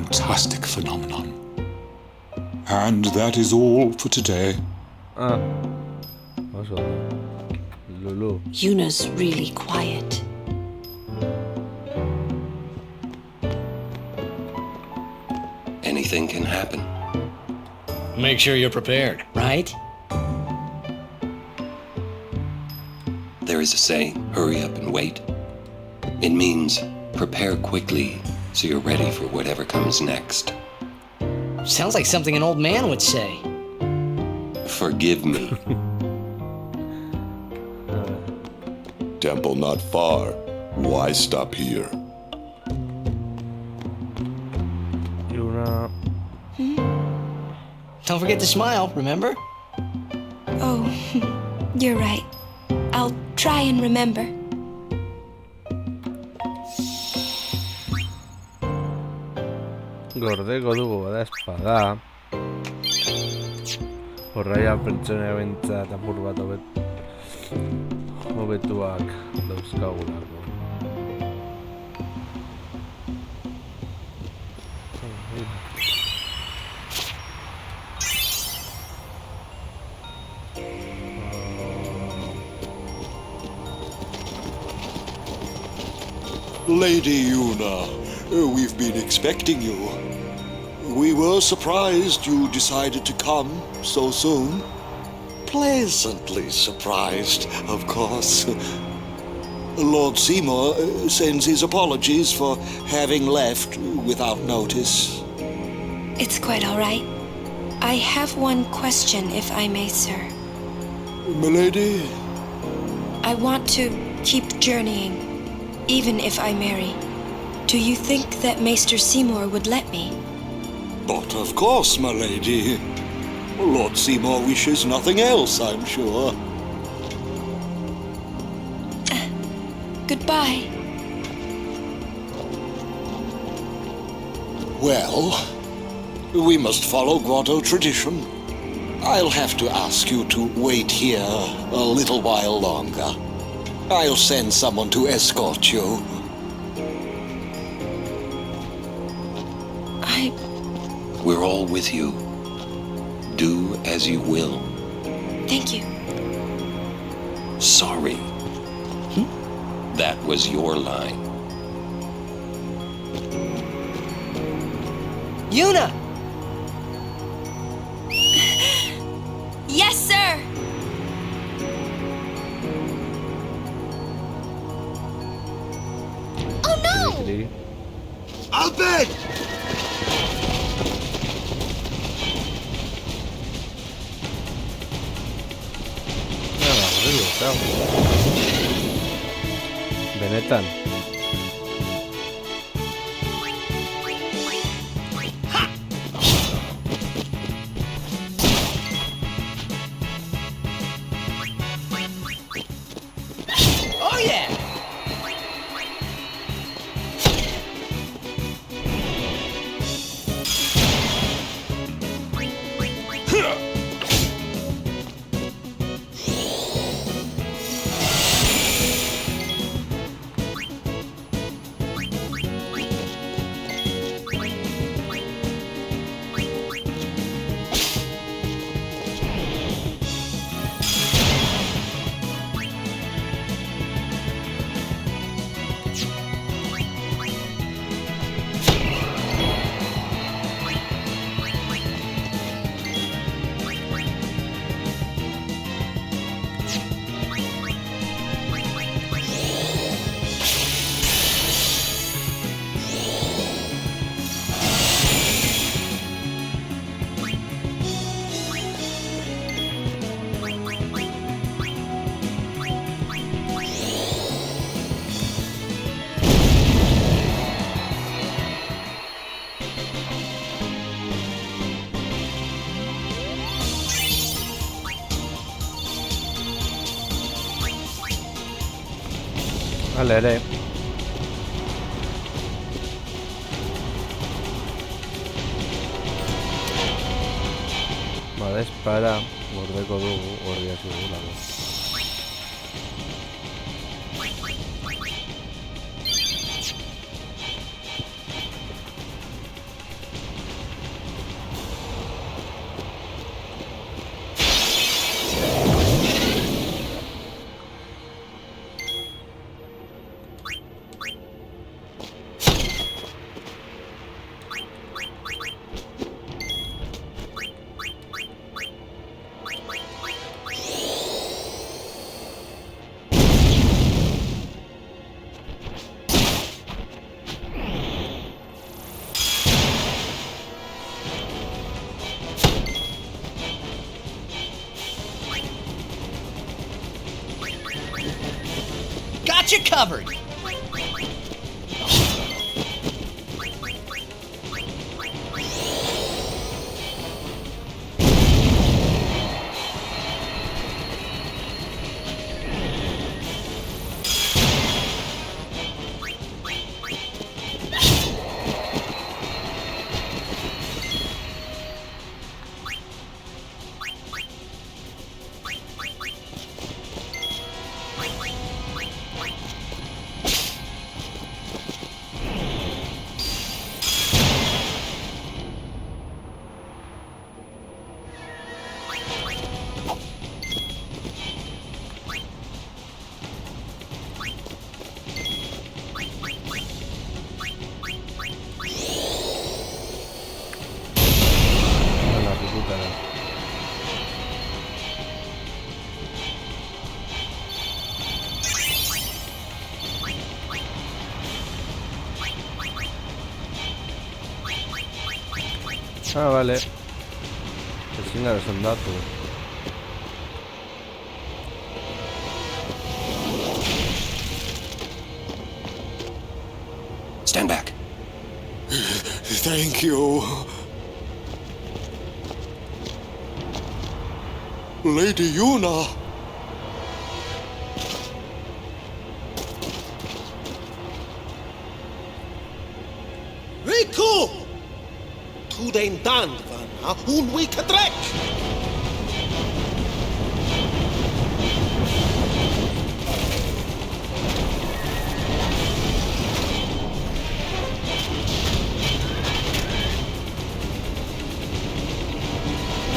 fantastic phenomenon. And that is all for today. Lulu. Yuna's really quiet. Anything can happen. Make sure you're prepared, right? There is a saying, hurry up and wait. It means prepare quickly so you're ready for whatever comes next. Sounds like something an old man would say. Forgive me. Temple not far. Why stop here? Yuna. Don't forget to smile, remember? Oh, you're right. I'll try and remember. Gordeko dugu bada espada. Horraia pertsonea bentzat apur bat hobetuak dauzkagulako. Lady Yuna, we've been expecting you. We were surprised you decided to come so soon. Pleasantly surprised, of course. Lord Seymour sends his apologies for having left without notice. It's quite all right. I have one question, if I may, sir. Milady? I want to keep journeying, even if I marry. Do you think that Maester Seymour would let me? But of course, my lady. Lord Seymour wishes nothing else, I'm sure. Goodbye. Well, we must follow Grotto tradition. I'll have to ask you to wait here a little while longer. I'll send someone to escort you. We're all with you. Do as you will. Thank you. Sorry. That was your line. Yuna! Yes, sir! Oh no! Albert! Benetan. Oh yeah! Vale, ere. Bada espada gordeko dugu, gordia zigulako. covered. A la puta. Ah, vale. Así es un dato. Stand back. Thank you. Lady Yuna. Riku! Tu den dandvana un wika drek!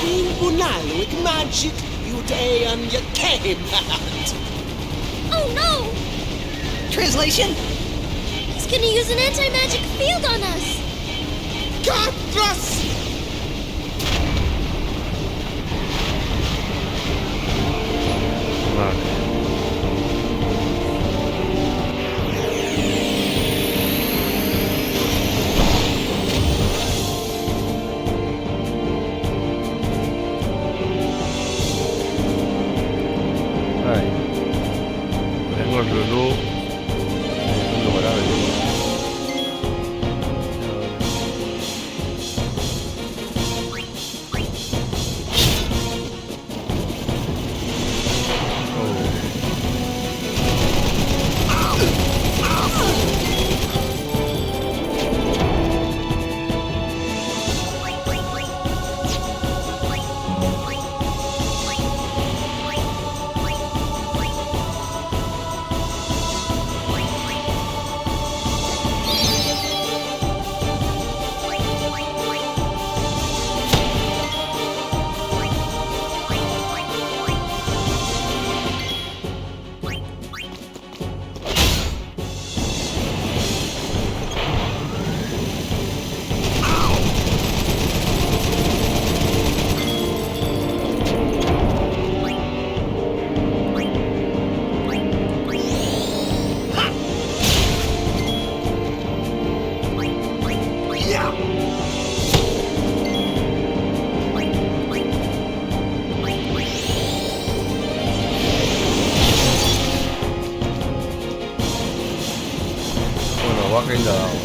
Win bunalwik magic you day on your came at! Oh no! Translation? He's gonna use an anti-magic field on us! Katras! Vale. Ahí. Tengo el reloj. Es un grave. Bueno, baja y la dado.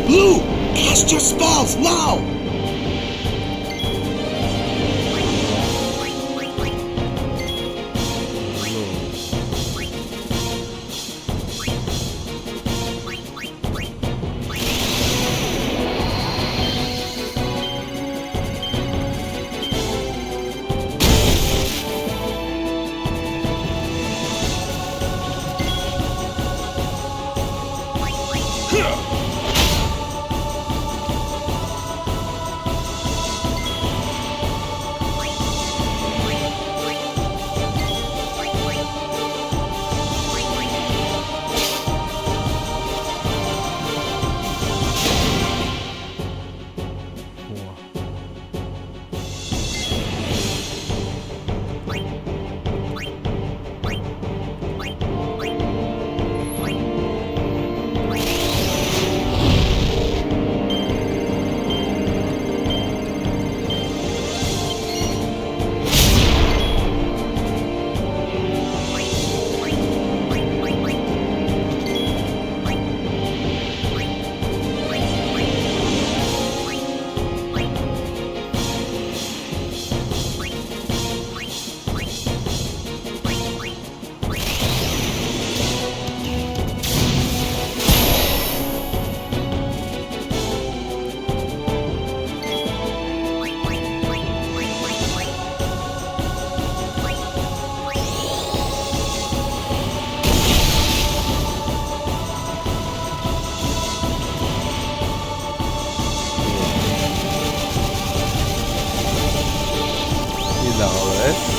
Blue! Cast your spells now! pinta ahora, ¿eh?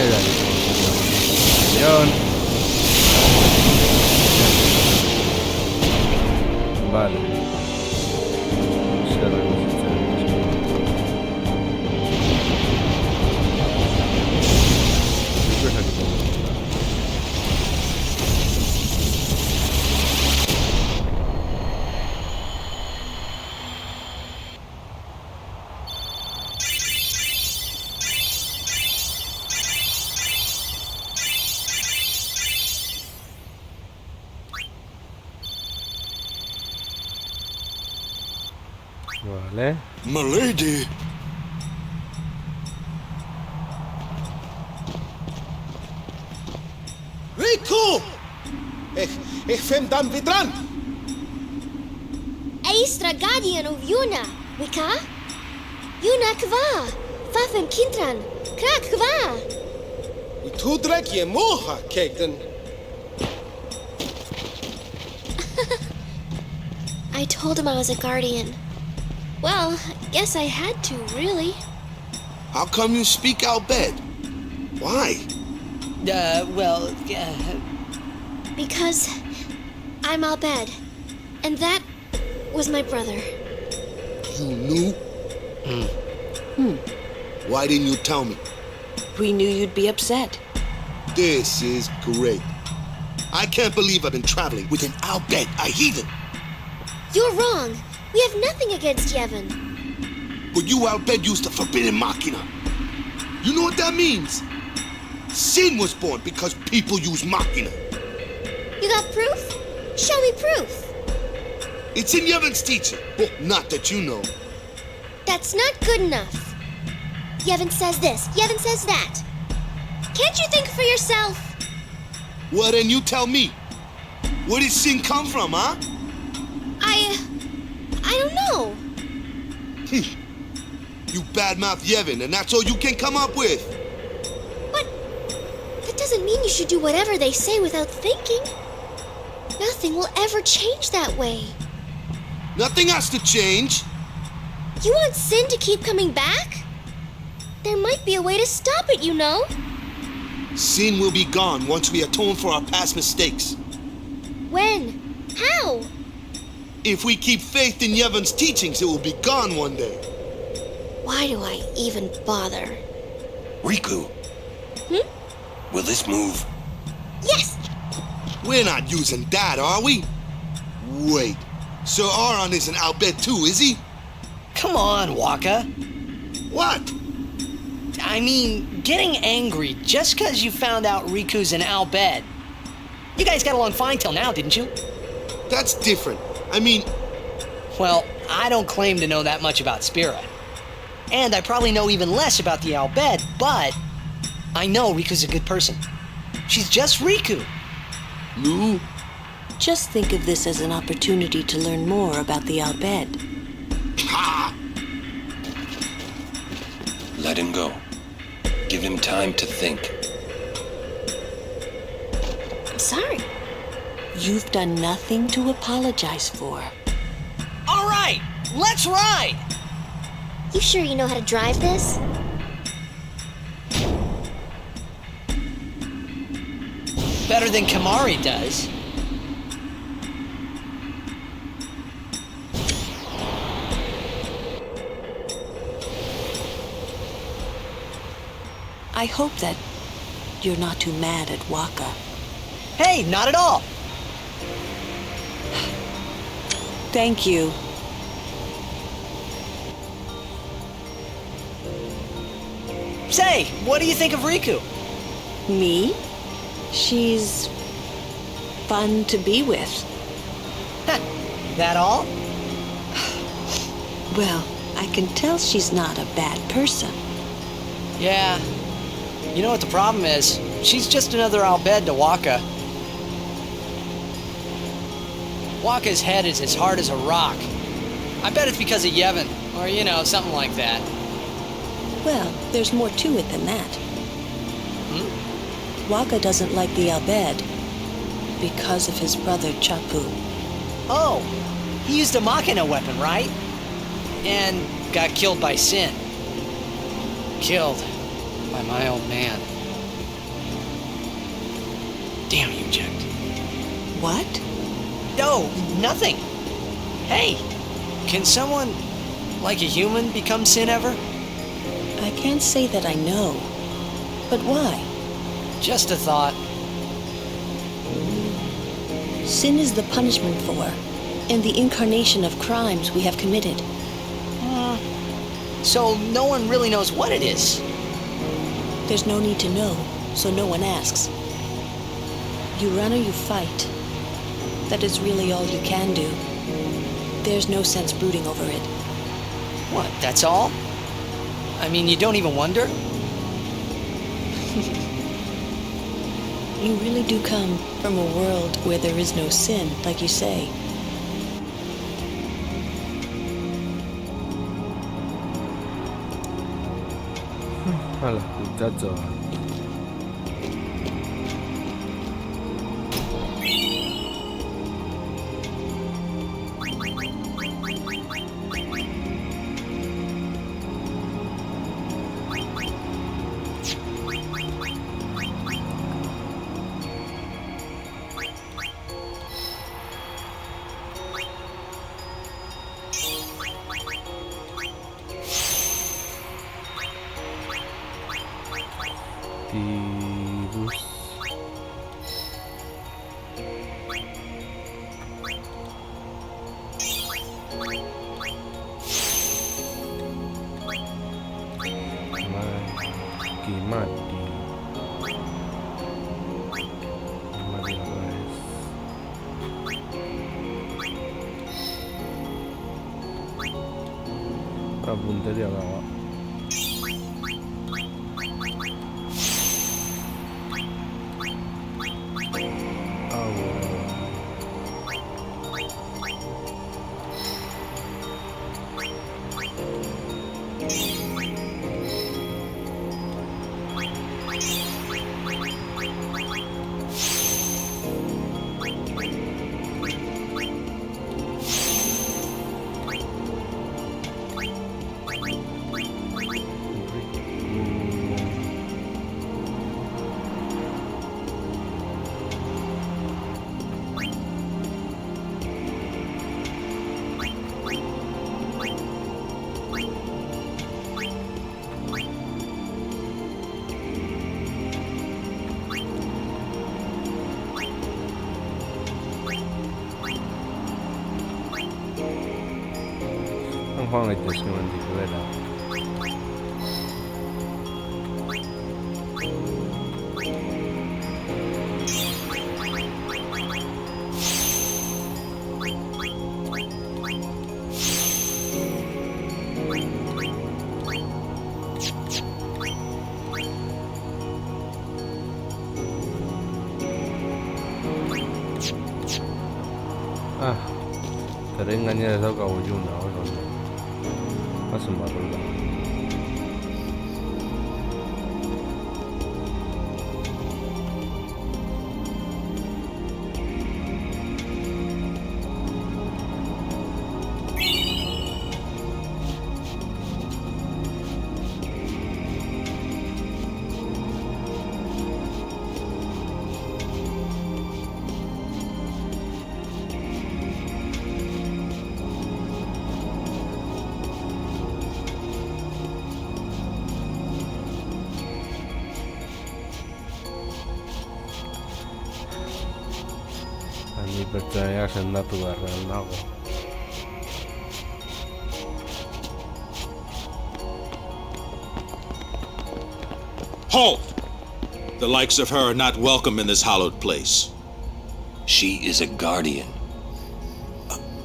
era el león. Vale. Se reinicia. ¿Qué cosa que tengo? Vale. Milady! Riku! Ich fem dan vidran! Eistra guardian of Yuna, Wika? Yuna kva, Fafem Kintran, Krak kva. Tudrek je moha, kegden. I told him I was a guardian. Well, I guess I had to, really. How come you speak Al Bhed? Why? Because I'm Albed, and that was my brother. You knew? Why didn't you tell me? We knew you'd be upset. This is great. I can't believe I've been traveling with an Al Bhed, a heathen. You're wrong. We have nothing against Yevon. But you Al Bhed used the forbidden machina. You know what that means? Sin was born because people use machina. You got proof? Show me proof. It's in Yevon's teaching. Well, not that you know. That's not good enough. Yevon says this, Yevon says that. Can't you think for yourself? Well, then you tell me. Where did sin come from, huh? I don't know. You badmouth Yevon, and that's all you can come up with. But that doesn't mean you should do whatever they say without thinking. Nothing will ever change that way. Nothing has to change. You want sin to keep coming back? There might be a way to stop it, you know. Sin will be gone once we atone for our past mistakes. When? How? If we keep faith in Yevon's teachings, it will be gone one day. Why do I even bother? Riku, will this move? Yes! We're not using that, are we? Wait. Sir Aron isn't Al Bhed too, is he? Come on, Waka. What? I mean, getting angry just because you found out Riku's an Al Bhed. You guys got along fine till now, didn't you? That's different. I mean, Well, I don't claim to know that much about Spira. And I probably know even less about the Al Bhed, but I know Riku's a good person. She's just Riku. Lou? Just think of this as an opportunity to learn more about the Al Bhed. Ha! Let him go. Give him time to think. I'm sorry. You've done nothing to apologize for. All right, let's ride! You sure you know how to drive this? Better than Kamari does. I hope that you're not too mad at Waka. Hey, not at all. Thank you. Say, what do you think of Riku? Me? She's fun to be with. That all? Well, I can tell she's not a bad person. Yeah. You know what the problem is? She's just another Al Bhed to Waka. Waka's head is as hard as a rock. I bet it's because of Yevon, or, you know, something like that. Well, there's more to it than that. Waka doesn't like the Al Bhed because of his brother Chapu. Oh, he used a Machina weapon, right? And got killed by Sin. Killed by my old man. Damn you, Jecht. What? No, nothing. Hey, can someone, like a human, become sin ever? I can't say that I know. But why? Just a thought. Sin is the punishment for, and the incarnation of crimes we have committed. So no one really knows what it is. There's no need to know, so no one asks. You run or you fight. That is really all you can do. There's no sense brooding over it. What, that's all? I mean, you don't even wonder? You really do come from a world where there is no sin, like you say. Alah, kujaja. Tibus. Mati. Mati guys. Appunta di awal. Ang pangit naman di ko wala. Teringan niya sa kaujung na ako. Masumaro lang. Hindi percaya sa natural na ako. Halt! The likes of her are not welcome in this hallowed place. She is a guardian.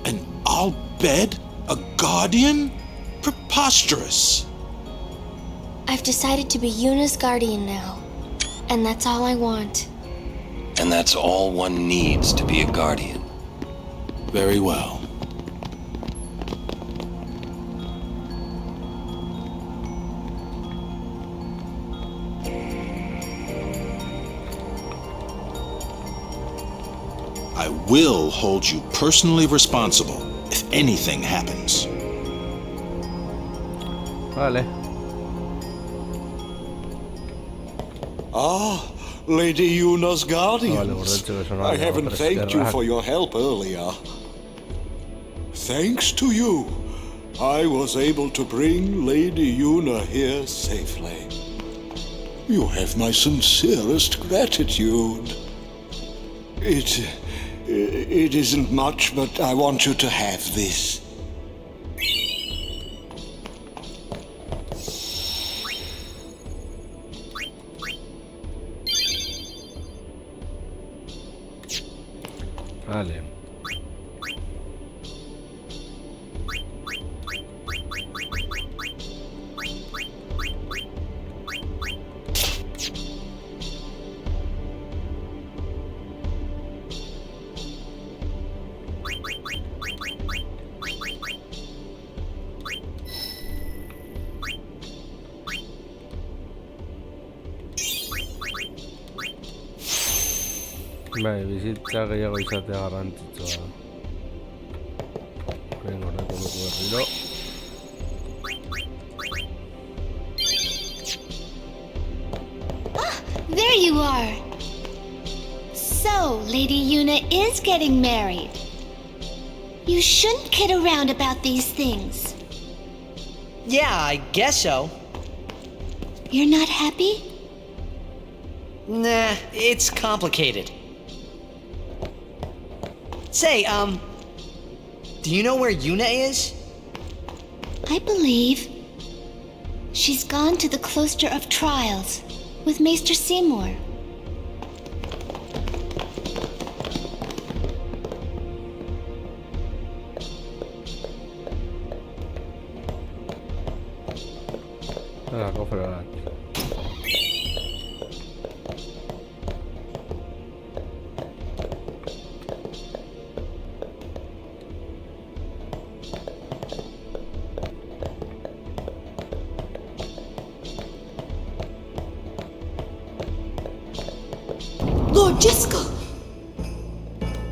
An Al-Bhed? A guardian? Preposterous. I've decided to be Yuna's guardian now. And that's all I want. And that's all one needs to be a guardian. Very well. I will hold you personally responsible if anything happens. Vale. Ah, Lady Yuna's guardians. borracho que sonaba I como haven't thanked you Preskerrak. for your help earlier. Thanks to you, I was able to bring Lady Yuna here safely. You have my sincerest gratitude. It isn't much, but I want you to have this. Vale. Bai, bizitza gehiago izatea garrantzitsua da. Orain horreko leku berriro. There you are. So, Lady Yuna is getting married. You shouldn't kid around about these things. Yeah, I guess so. You're not happy? Nah, it's complicated. Say, do you know where Yuna is? I believe she's gone to the Cloister of Trials with Maester Seymour. Venga, cógela. Lord Jiskel!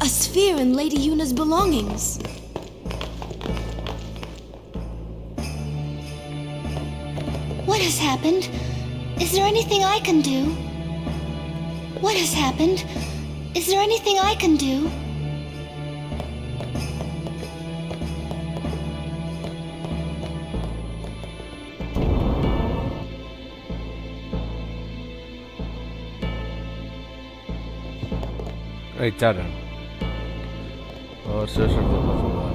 A sphere in Lady Yuna's belongings. What has happened? Is there anything I can do? What has happened? Is there anything I can do? Ahí echaron. A ver si eso es de la jugada.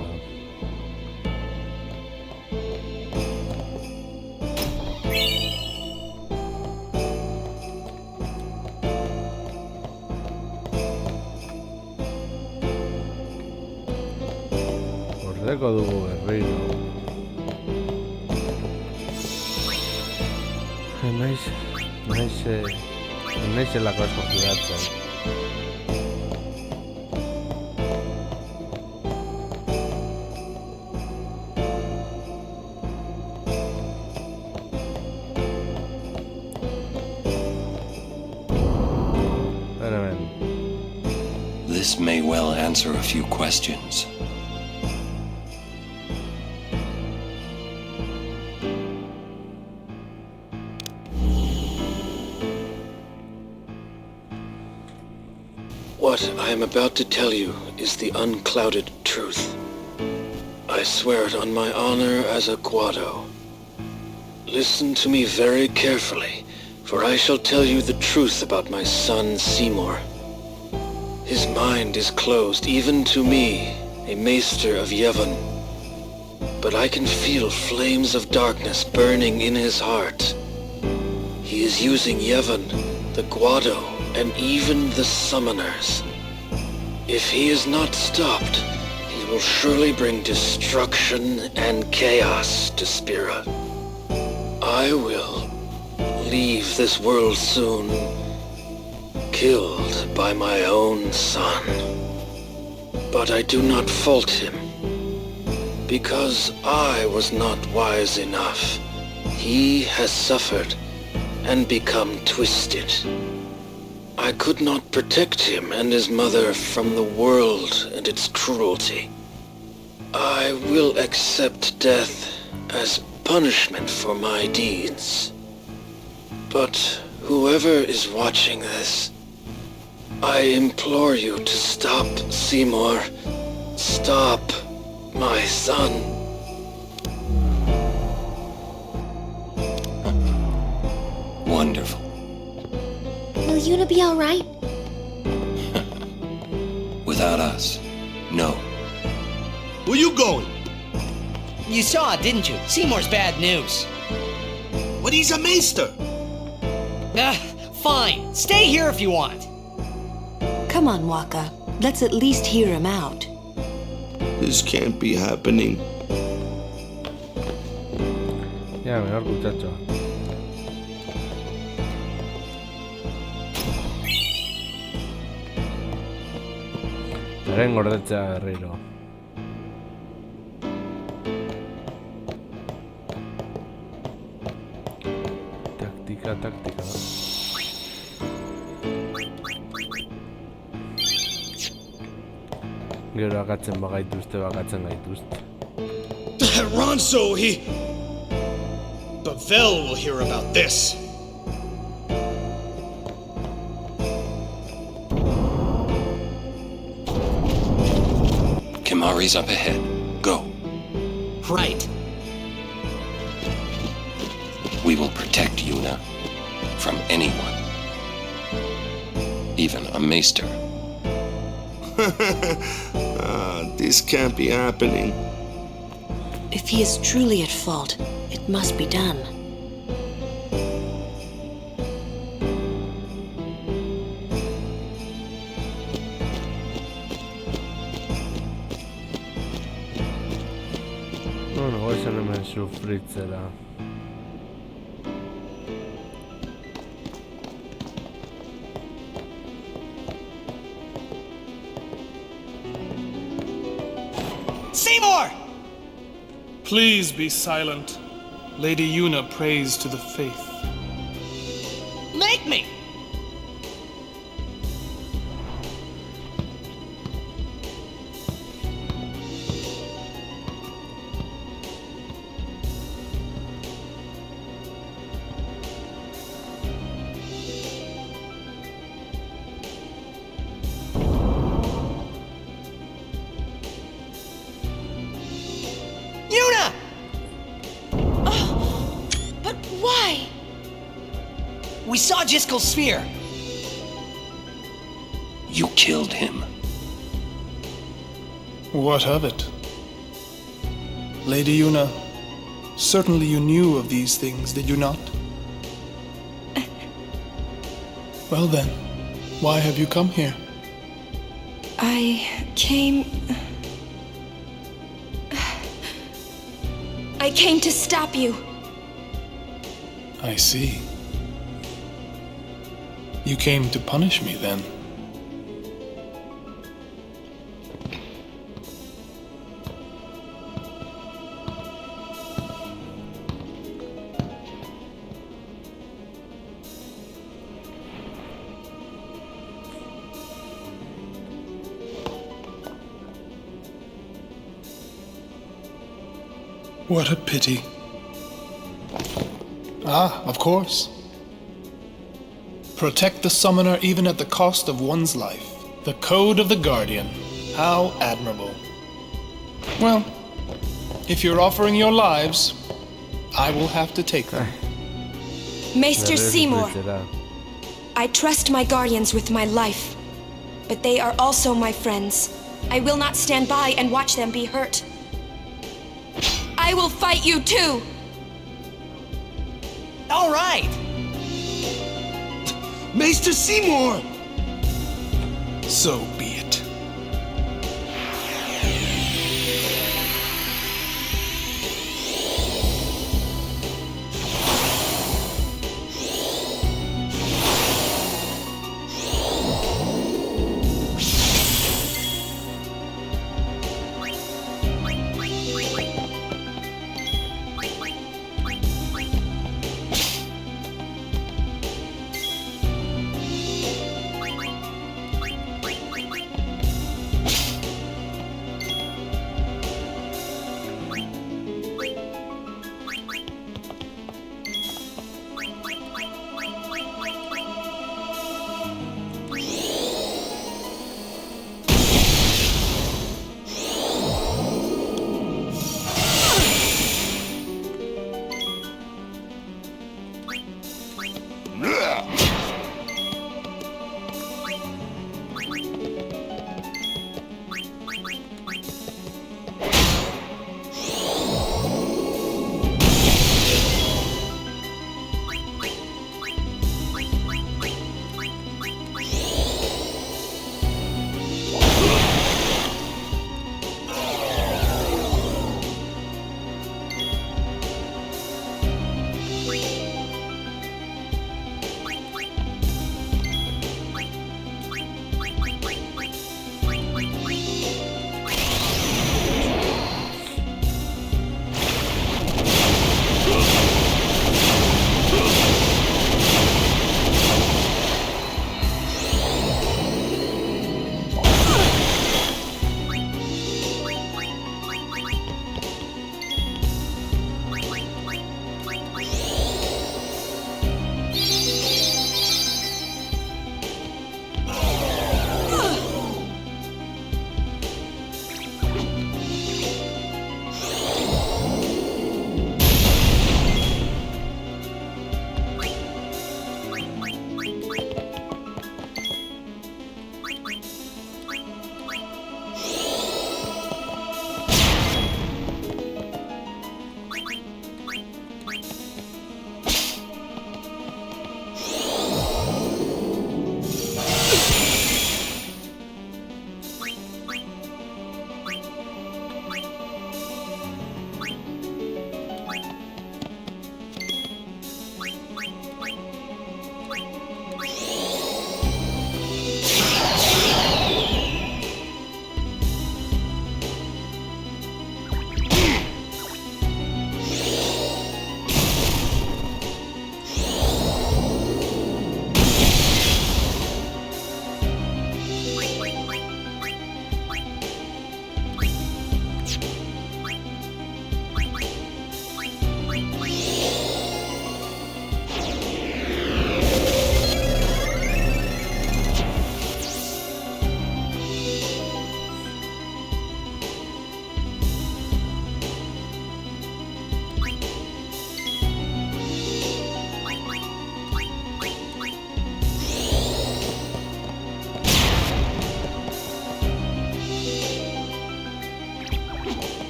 Ordeko dugu berriro. Naiz elako asko fidatzen. This may well answer a few questions. What I am about to tell you is the unclouded truth. I swear it on my honor as a Guado. Listen to me very carefully, for I shall tell you the truth about my son Seymour. His mind is closed, even to me, a maester of Yevon. But I can feel flames of darkness burning in his heart. He is using Yevon, the Guado, and even the summoners. If he is not stopped, he will surely bring destruction and chaos to Spira. I will leave this world soon, killed by my own son. But I do not fault him, because I was not wise enough. He has suffered and become twisted. I could not protect him and his mother from the world and its cruelty. I will accept death as punishment for my deeds. But Whoever is watching this, I implore you to stop Seymour. Stop my son. Wonderful. Will Yuna be alright? Without us, no. Where you going? You saw it, didn't you? Seymour's bad news. But he's a maester. Fine. Stay here if you want. Come on, Waka. Let's at least hear him out. This can't be happening. Ya, mejor muchacho. Zaren gordetzea berriro. Taktika. Gero bakatzen bakatzen gaituzte. Ronso, he... Bavel will hear about this. Kimahri's up ahead. Go. Right. We will protect Yuna from anyone. Even a maester. This can't be happening. If he is truly at fault, it must be done. No, goiz hemen sufritzera. Seymour! Please be silent. Lady Yuna prays to the faith. Make me! Yuna! But why? We saw Jiskel's sphere. You killed him. What of it? Lady Yuna, certainly you knew of these things, did you not? Well then, why have you come here? I came to stop you. I see. You came to punish me then. What a pity. Ah, of course. Protect the summoner even at the cost of one's life. The code of the Guardian. How admirable. Well, if you're offering your lives, I will have to take them. Maester Seymour, I trust my guardians with my life, but they are also my friends. I will not stand by and watch them be hurt. I will fight you too! All right! Maester Seymour! So be it.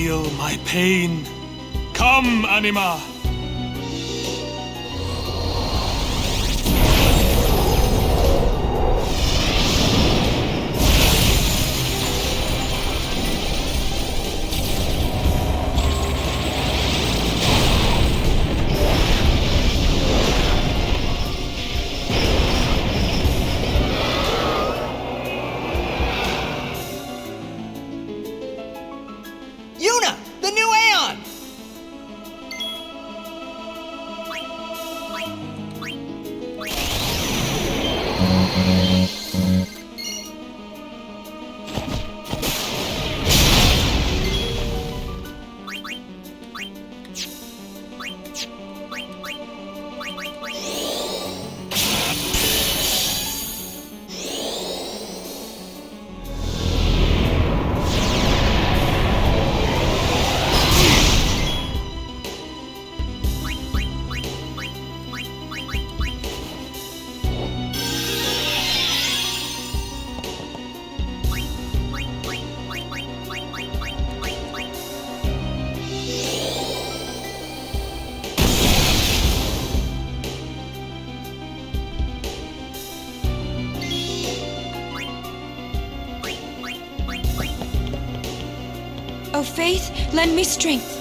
feel my pain. Come, Anima! Yuna, the new Aeon! O Faith, lend me strength.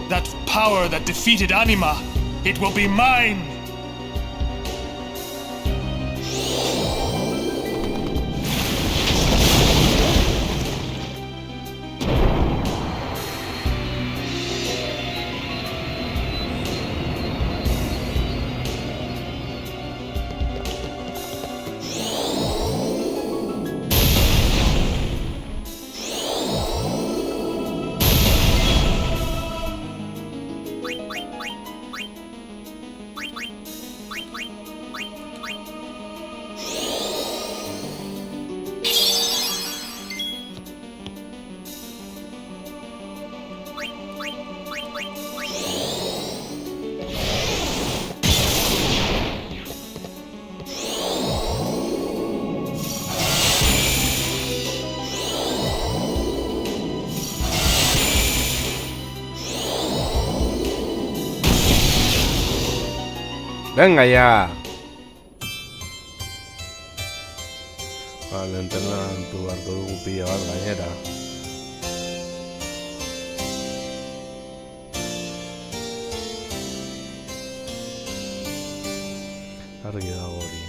That power that defeated Anima, it will be mine! ¡Venga ya! Vale, entrenatu beharko dugu pila bat gainera. Argi dago hori.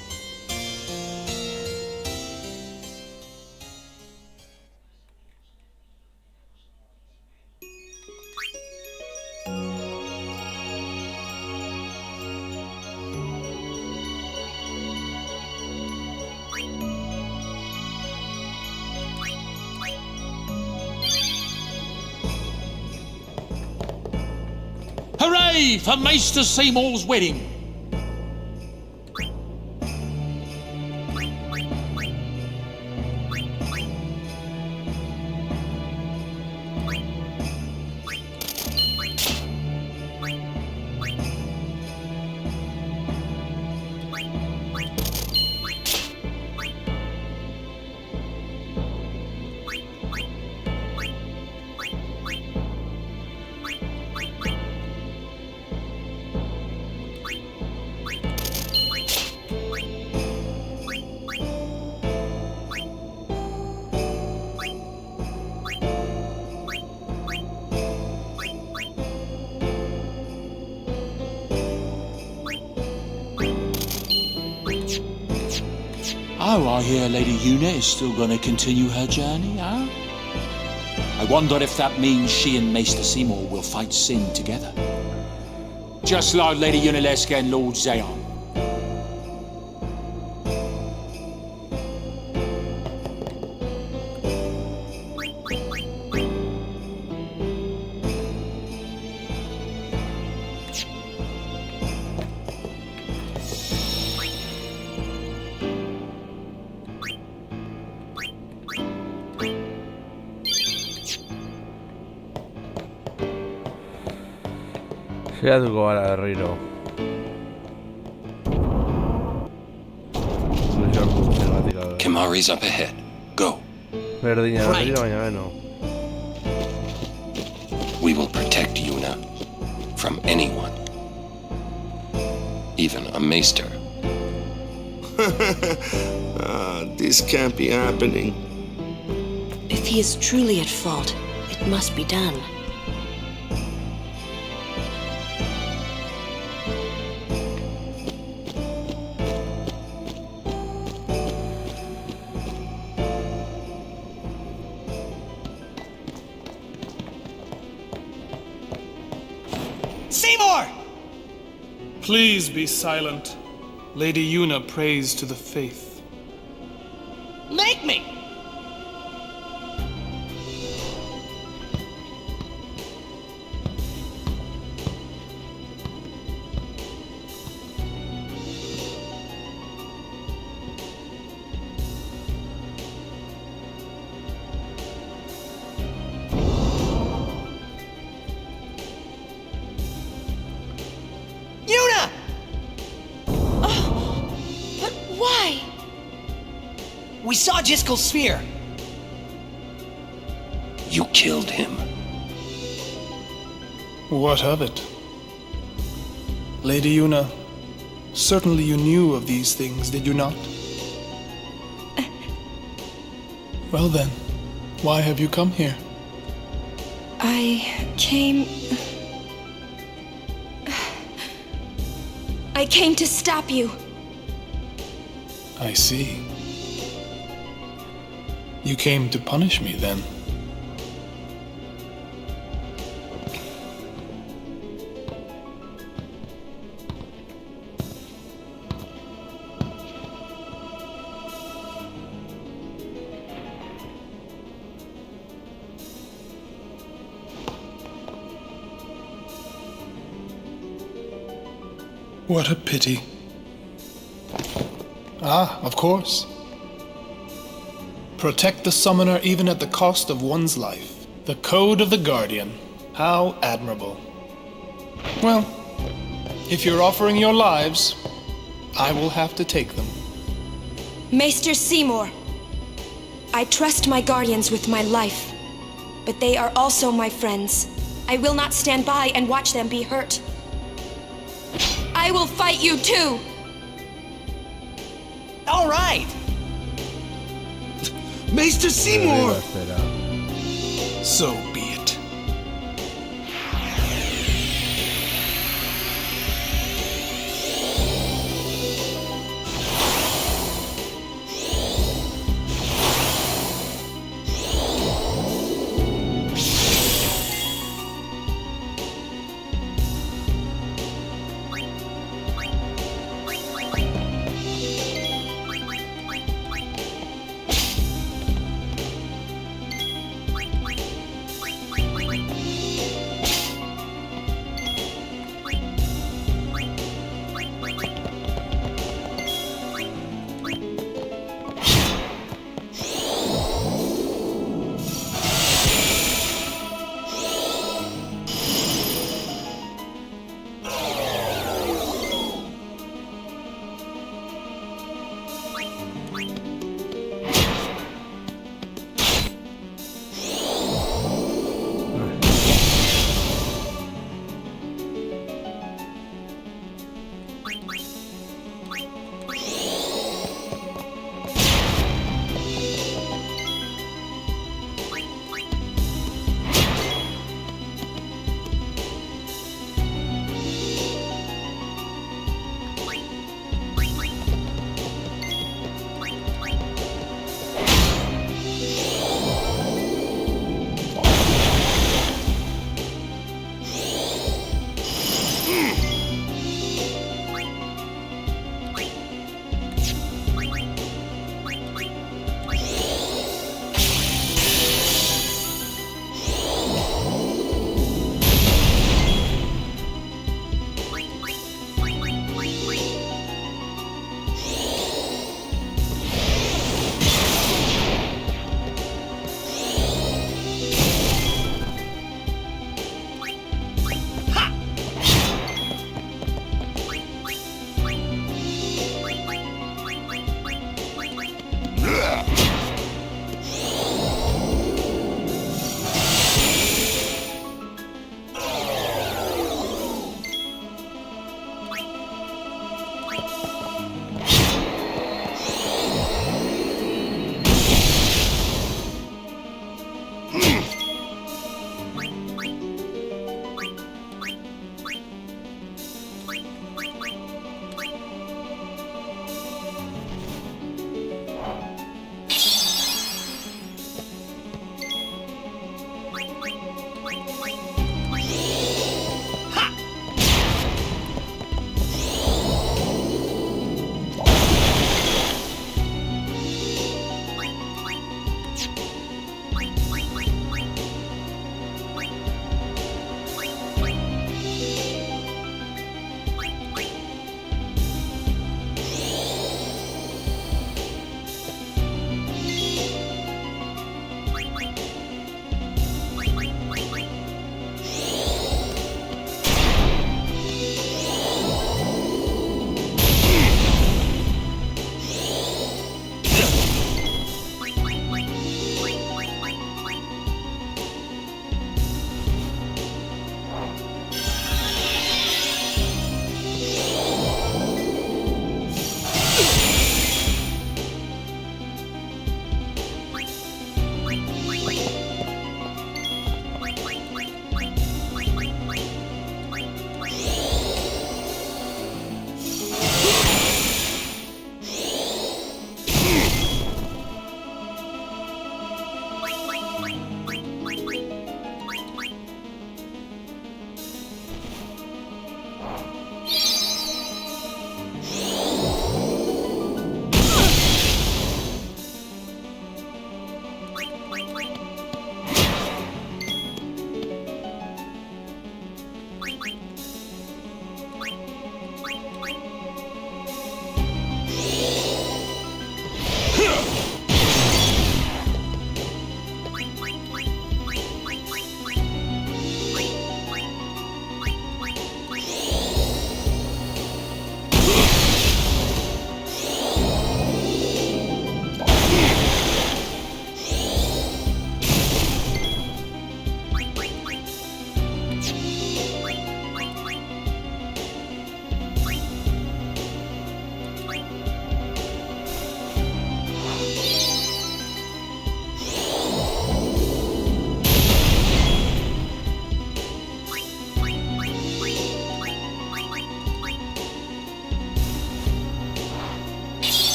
Hooray for Maester Seymour's wedding! Oh, I hear Lady Una is still going to continue her journey, huh? I wonder if that means she and Maester Seymour will fight Sin together. Just like Lady Yunalesca and Lord Zayon. Saiatuko gara berriro. Kimahri's up ahead. Go. Berdina, berriro baina beno. We will protect Yuna from anyone. Even a maester. This can't be happening. If he is truly at fault, it must be done. Seymour! Please be silent. Lady Una prays to the faith. Make me! Yuna! Oh, but why? We saw Jiskel's sphere. You killed him. What of it? Lady Una, certainly you knew of these things, did you not? Well then, why have you come here? I came I came to stop you. I see. You came to punish me, then. What a pity. Ah, of course. Protect the summoner even at the cost of one's life. The code of the Guardian. How admirable. Well, if you're offering your lives, I will have to take them. Maester Seymour, I trust my guardians with my life, but they are also my friends. I will not stand by and watch them be hurt. I will fight you too! All right! Maester Seymour! So be it.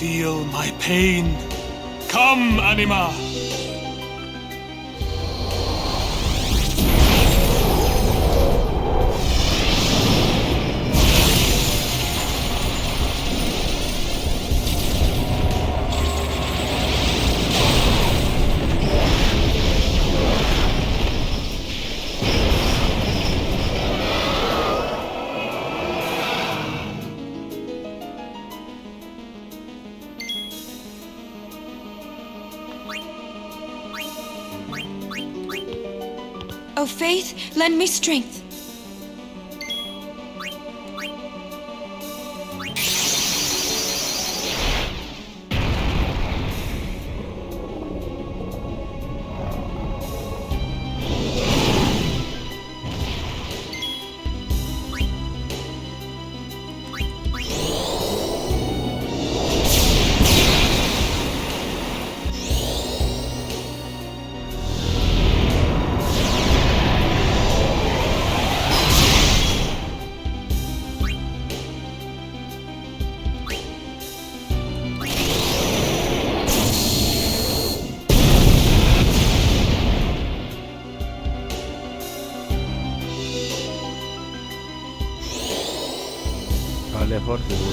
Feel my pain. Come, Anima! O Faith, lend me strength. Sale Jorge,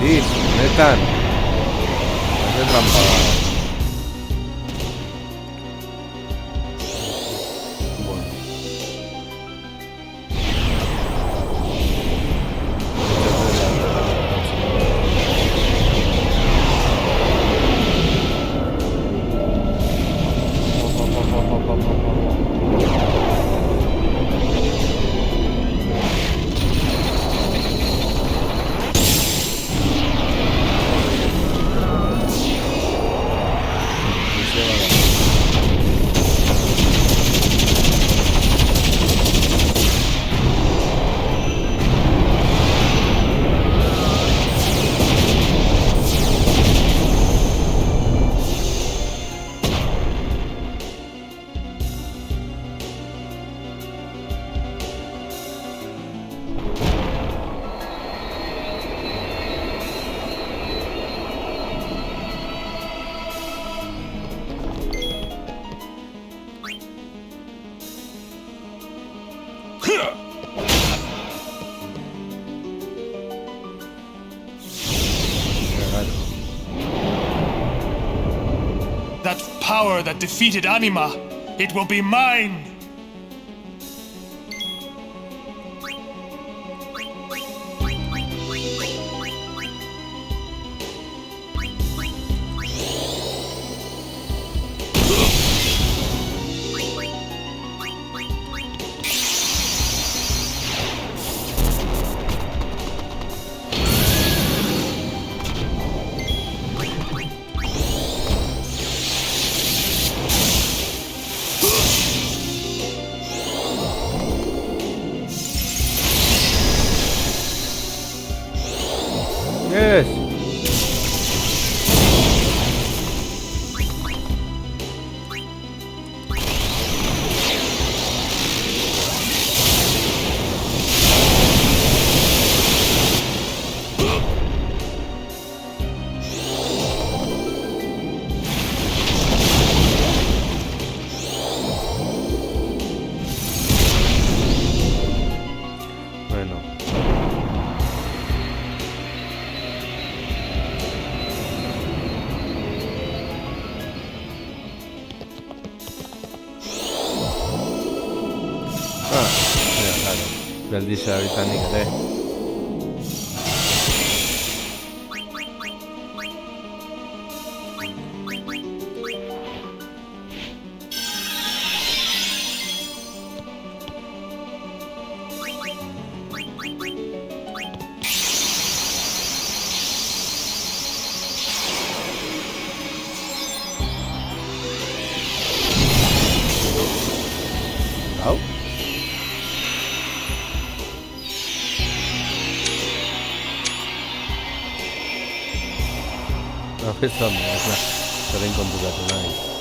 Sí, Nathan. Hace trampa. That power that defeated Anima, it will be mine! Yes. Bueno. Mira, claro. Él dice a Britannica, Au. No, questo no, sarà incomplicato, dai.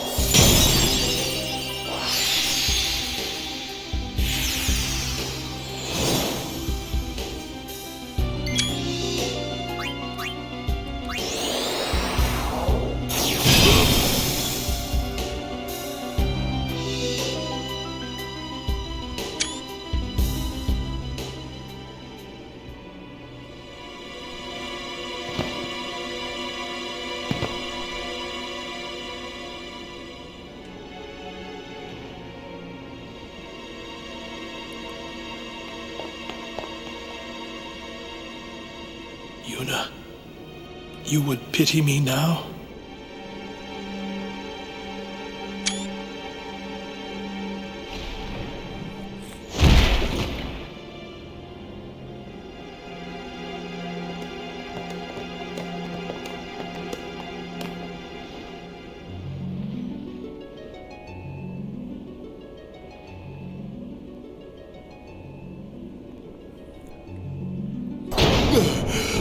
Yuna, you would pity me now?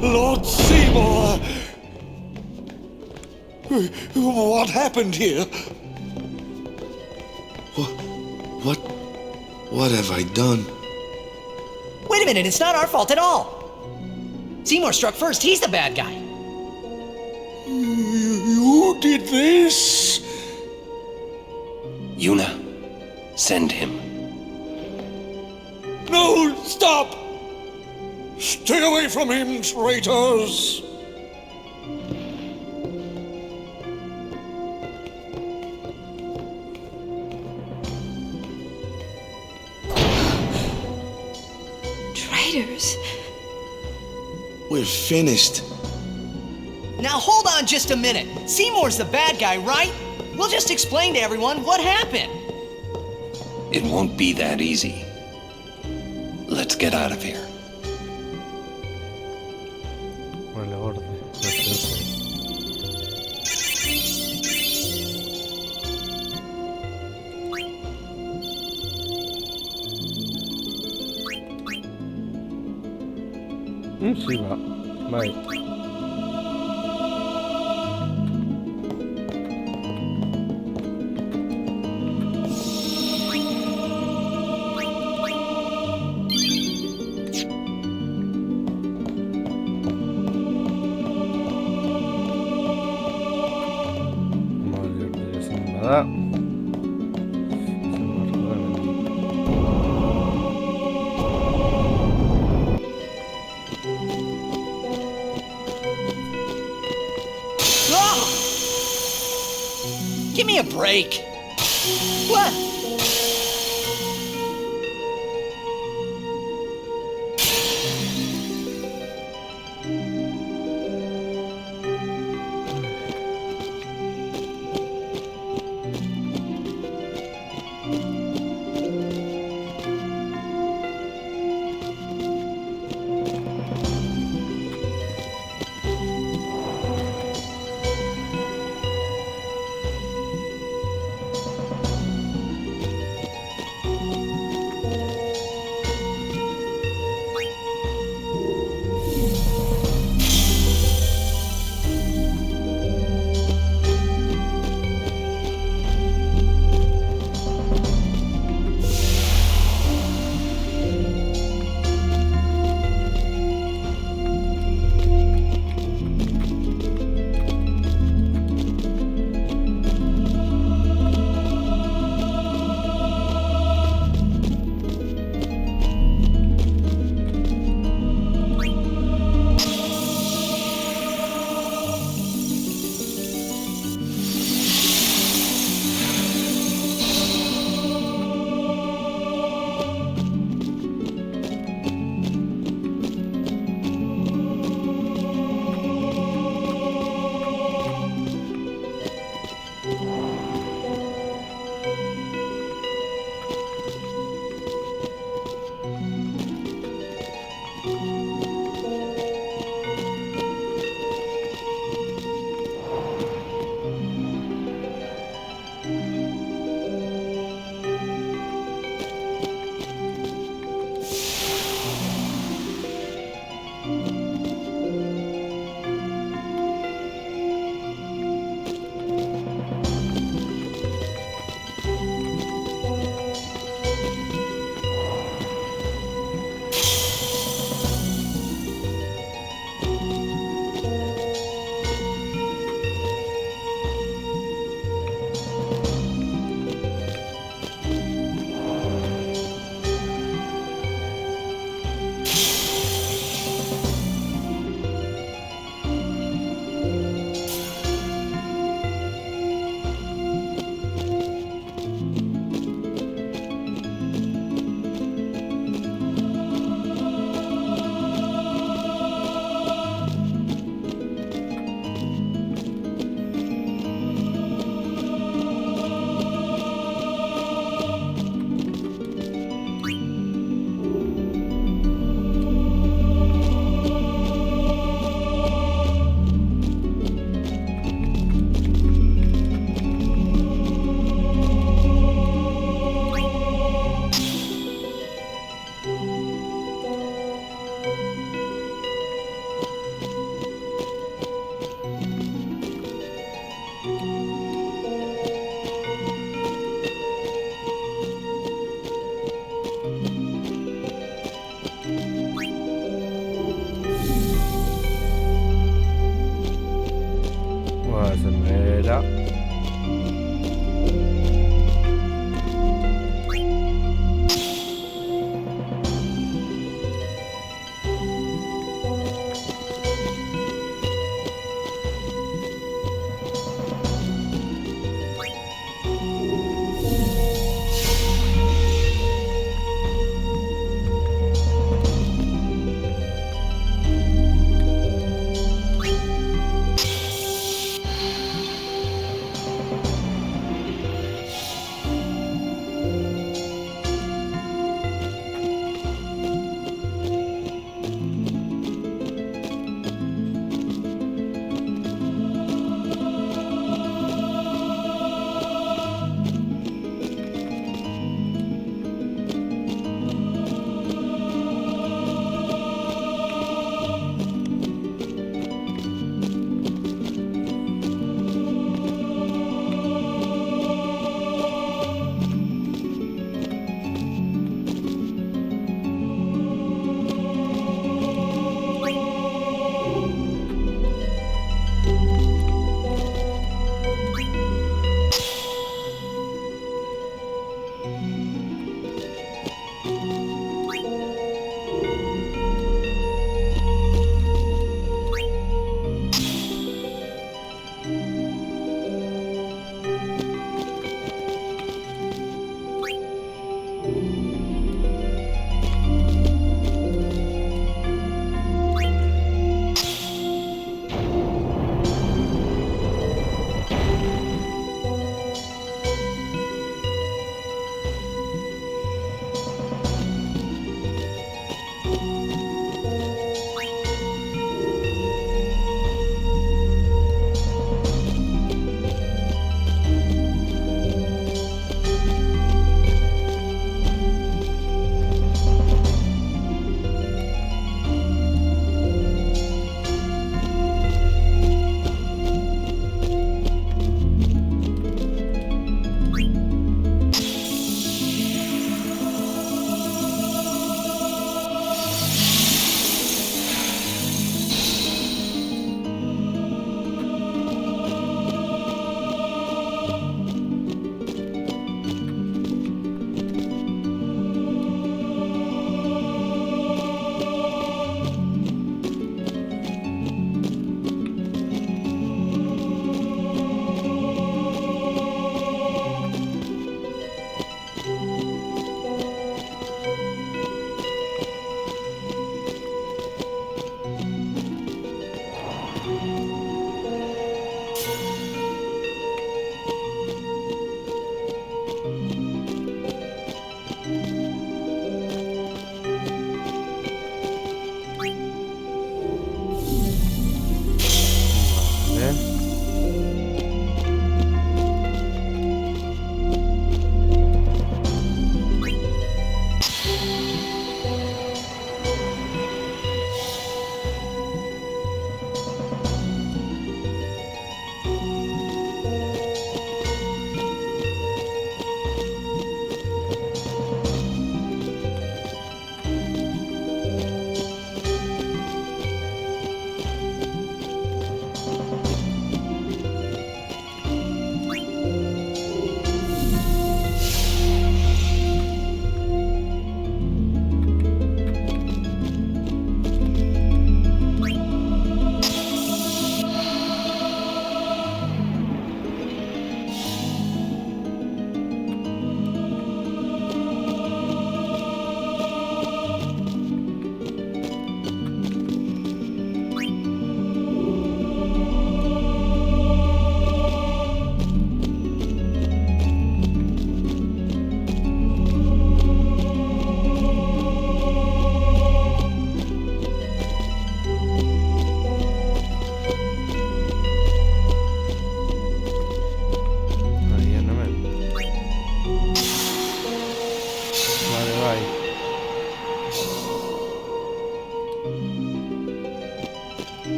Lord Seymour! What happened here? What have I done? Wait a minute, it's not our fault at all. Seymour struck first, he's the bad guy. You did this? Yuna, send him. No, stop! Stay away from him, traitors! traitors. We're finished. Now hold on just a minute. Seymour's the bad guy, right? We'll just explain to everyone what happened. It won't be that easy. Let's get out of here. Vale, orden. Sí, va. Vai. Nada. Give me a break. What?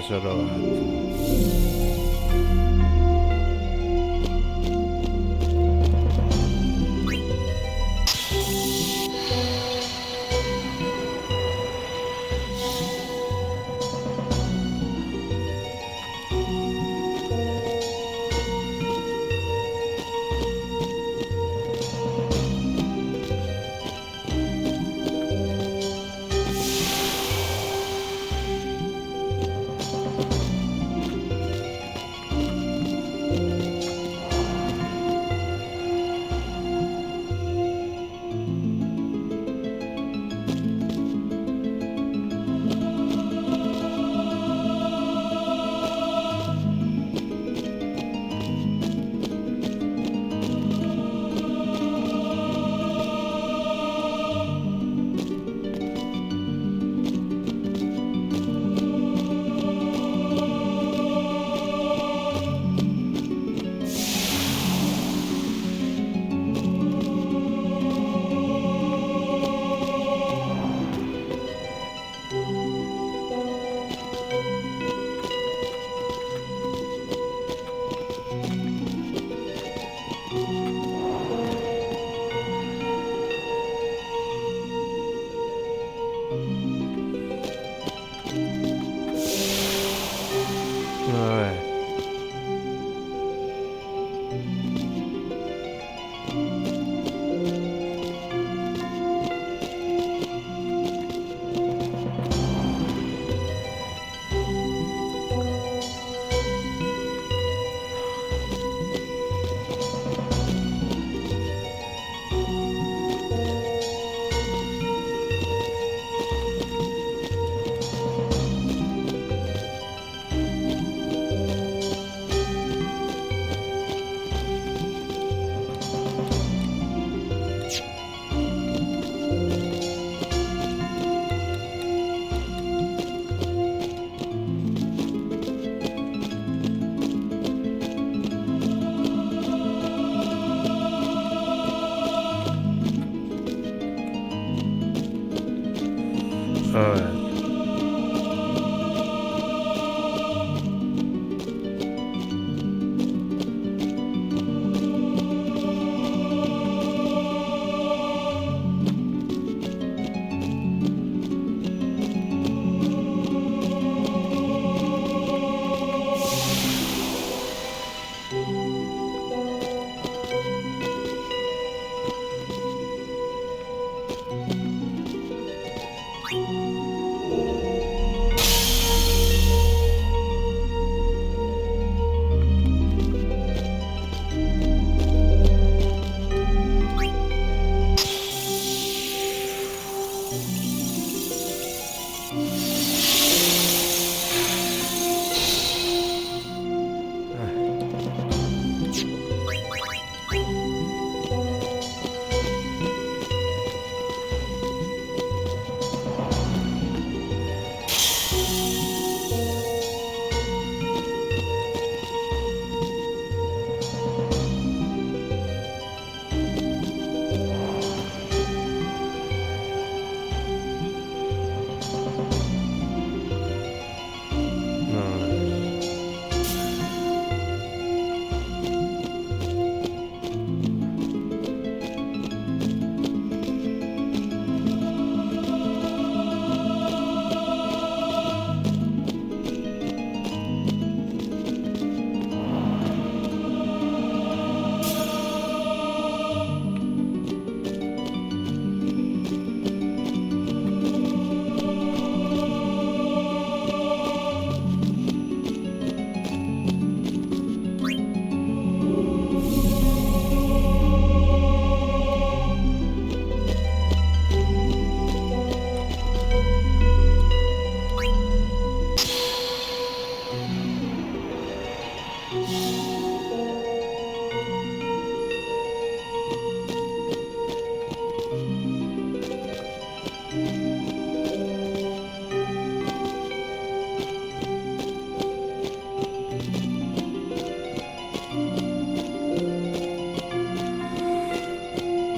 tesoroat.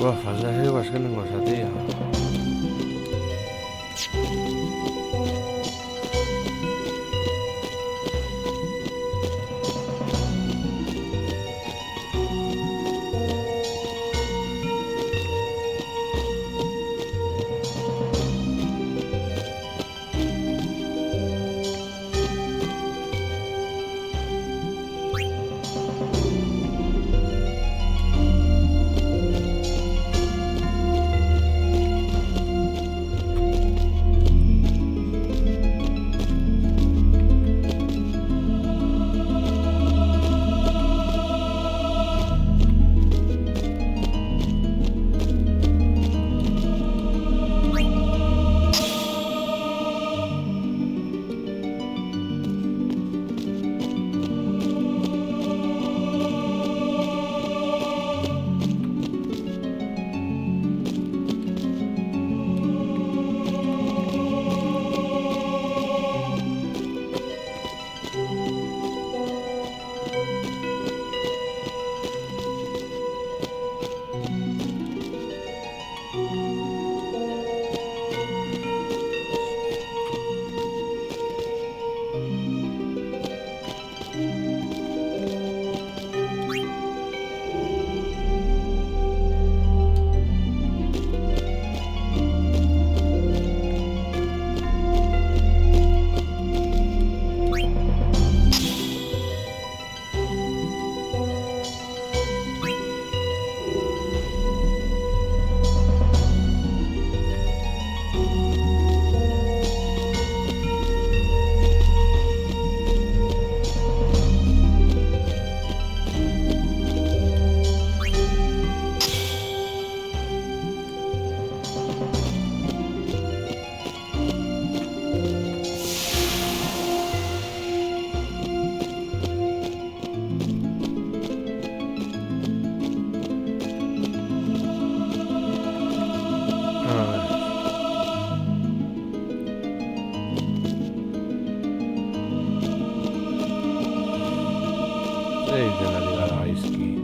Wah, fasa hewas kan nggak usah dia. 6 de la Liga de Whisky.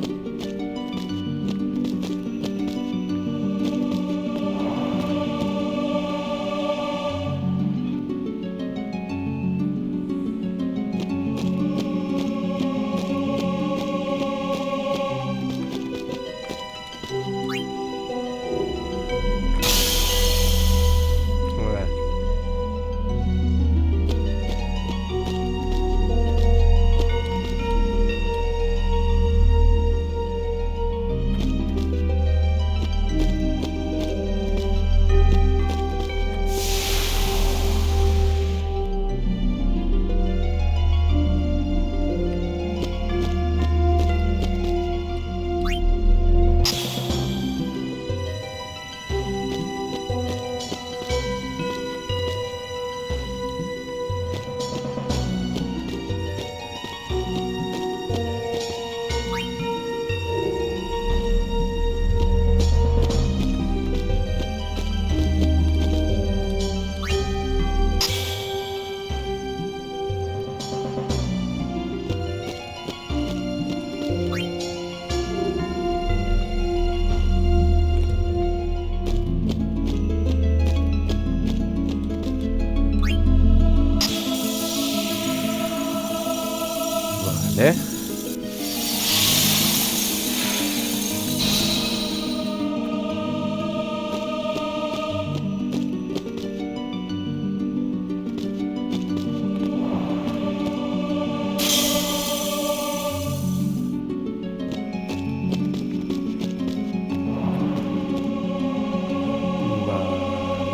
Vale.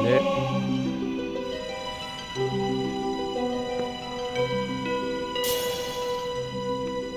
Vale. 「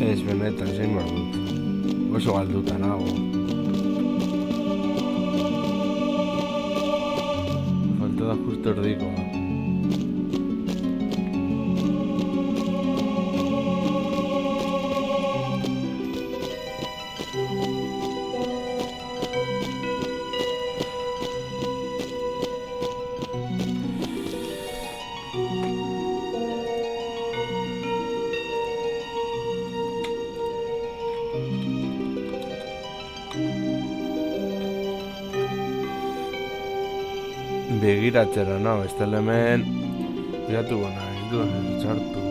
Ez benetan zein dut. Oso galduta nago. Falta da justo erdikoa. Begiratzera nago, ez dela hemen biratu gana, ez du, ez txartu.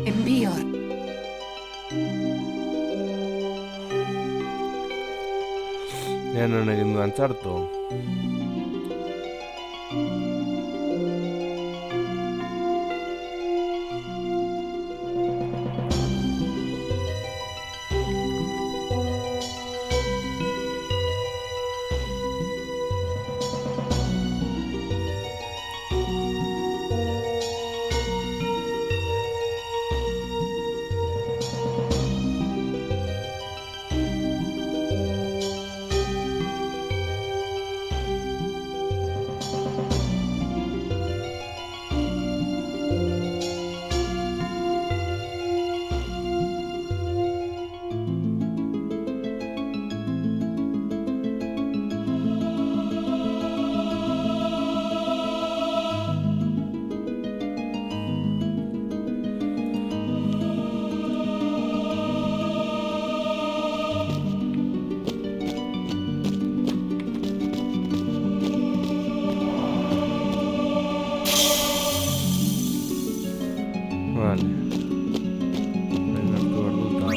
Envío. Ya no egin dudan txarto. Vale. Venga, tu berduta.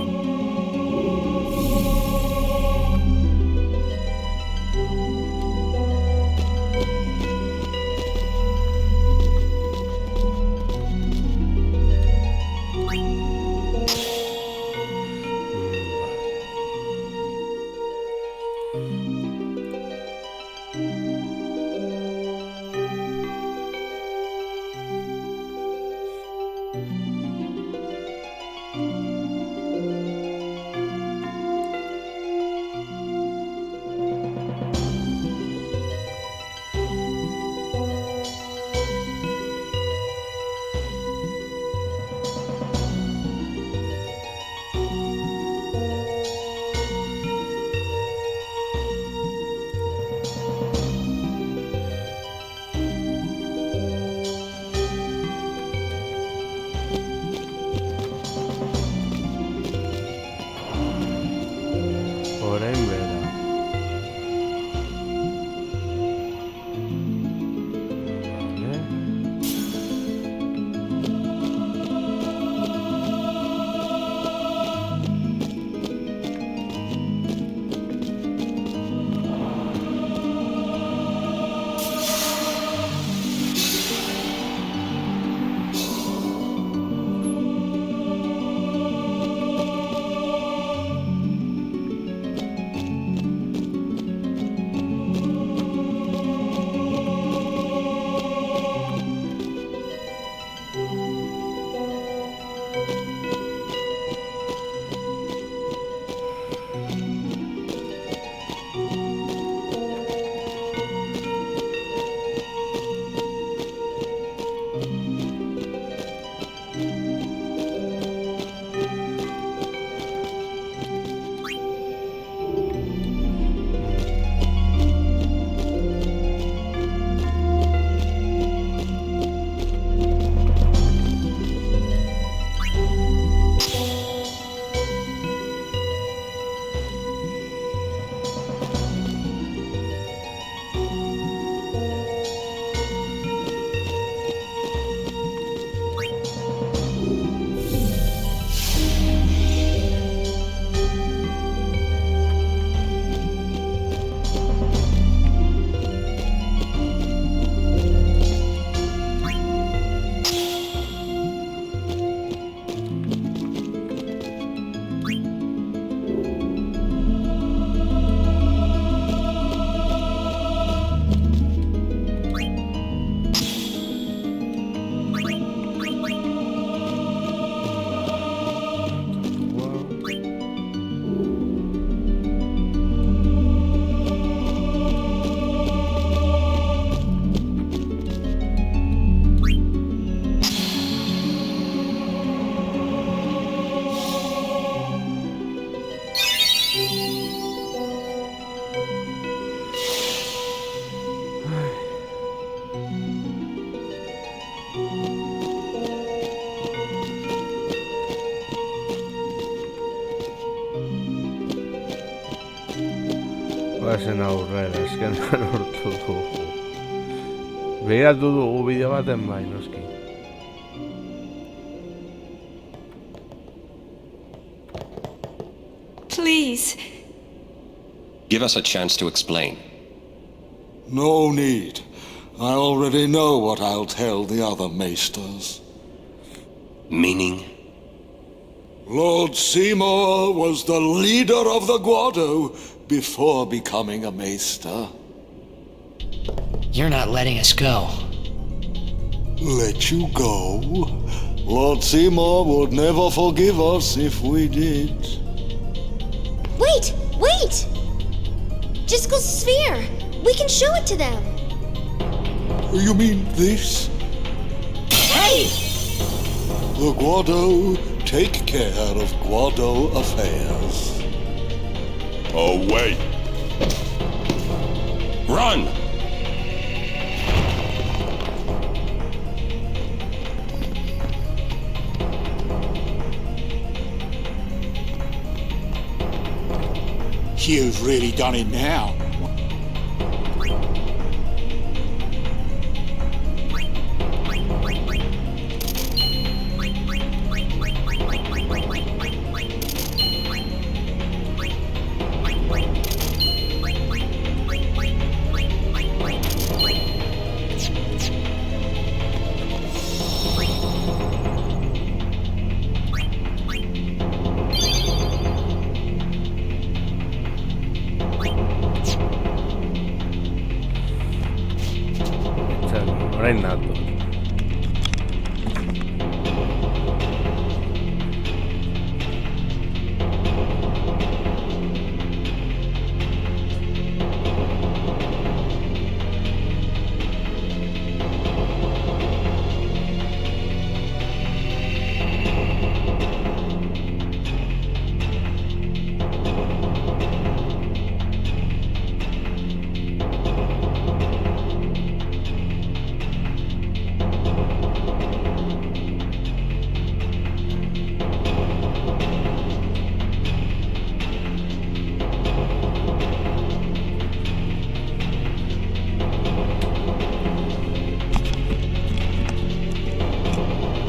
Bazen aurrera, azken lortu dugu. Begiratu dugu bideo baten bai, noski. Please. Give us a chance to explain. No need. I already know what I'll tell the other maesters. Meaning? Lord Seymour was the leader of the Guado before becoming a maester. You're not letting us go. Let you go? Lord Seymour would never forgive us if we did. Wait! Wait! Jiskel's sphere! We can show it to them! You mean this? Hey! The Guado take care of Guado affairs. Oh, wait. Run! You've really done it now. Orain nato.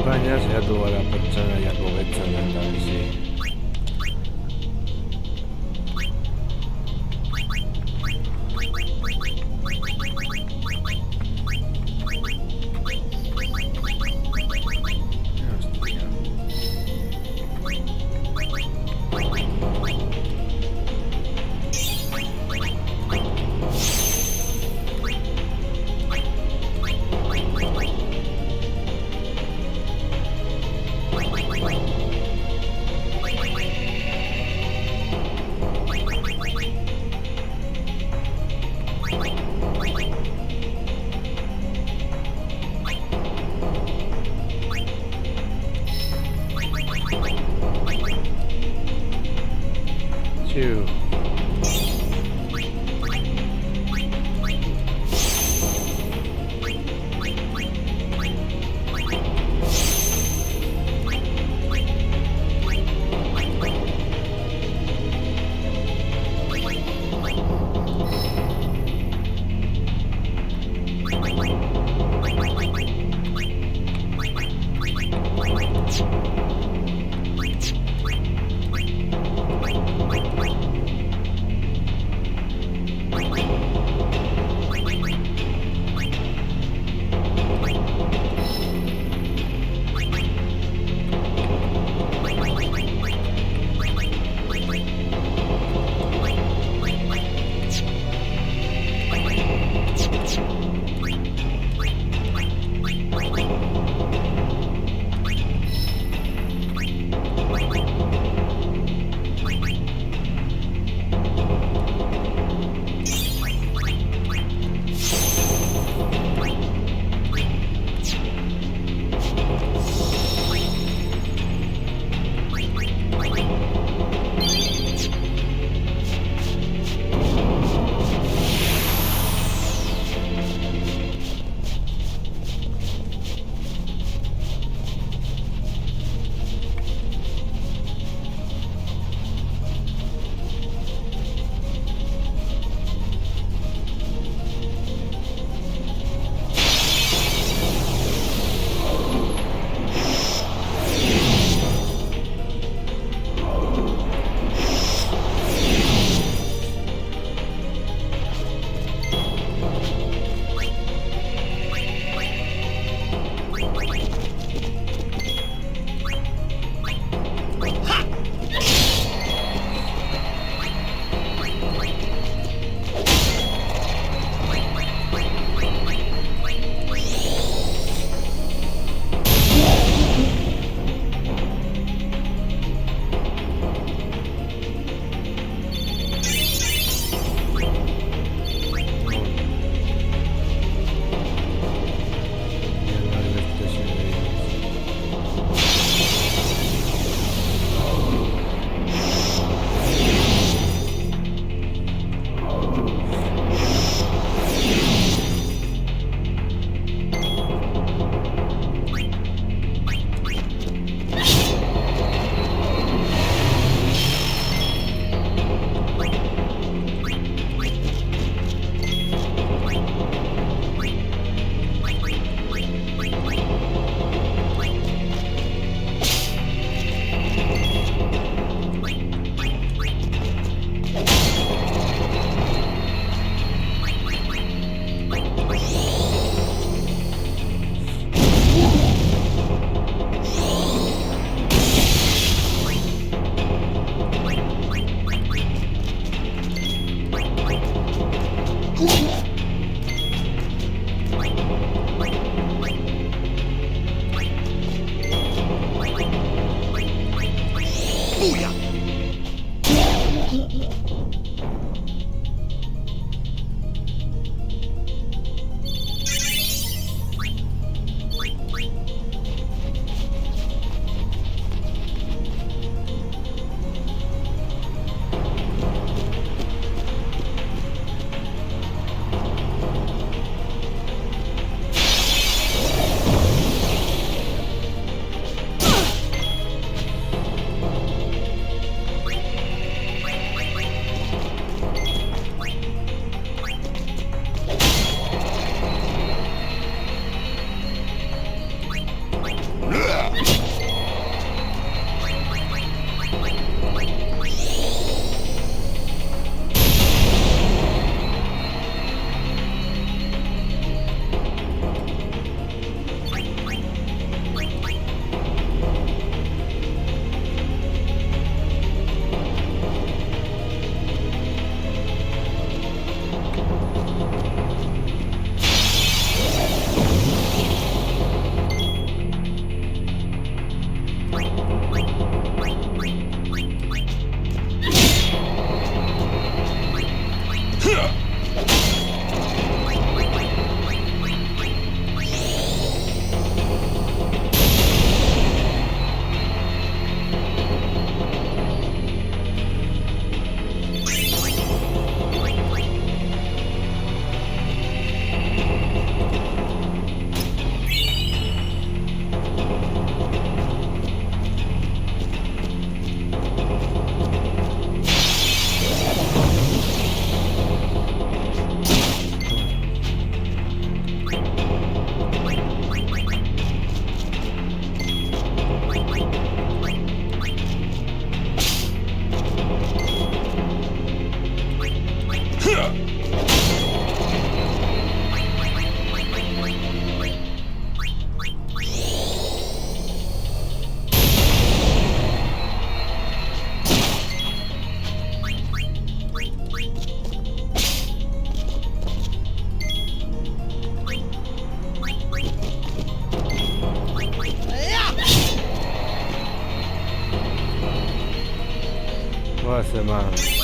Baina saiatu gara pertsonaiak hobetzen eta bizi. Two. Booyah! Nossa, mano.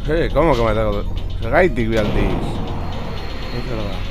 ¿Cómo que me tengo? Gaitik aldiz. Ez da.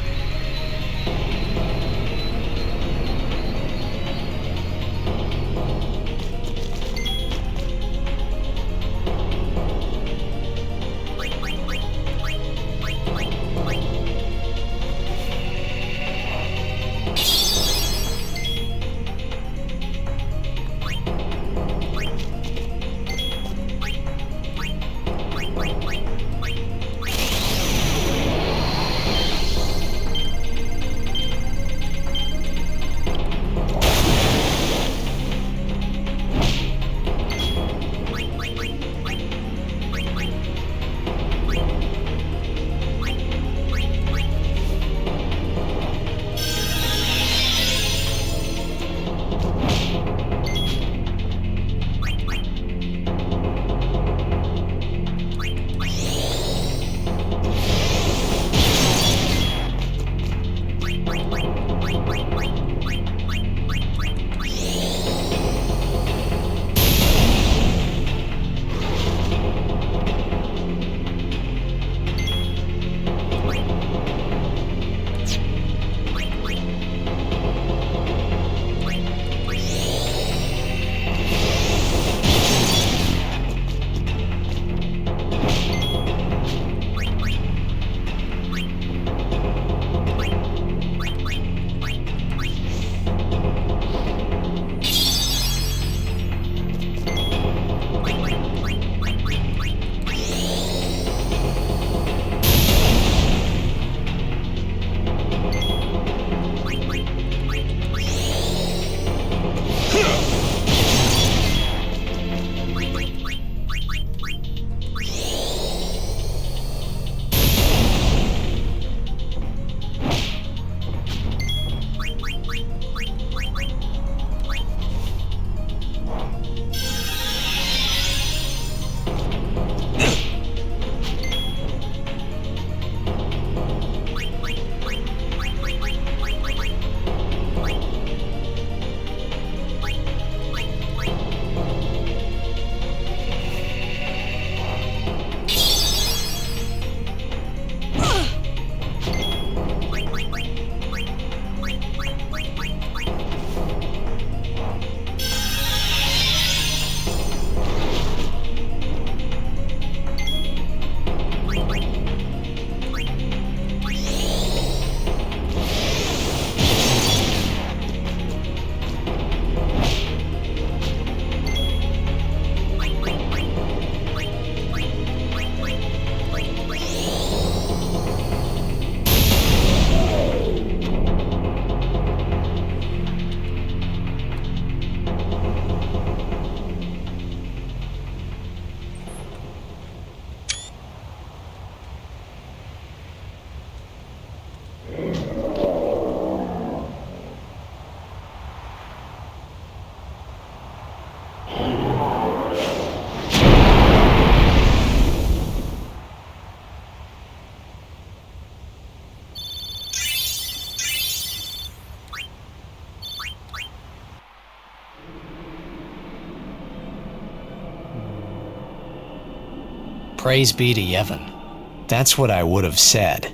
Praise be to Yevon. That's what I would have said,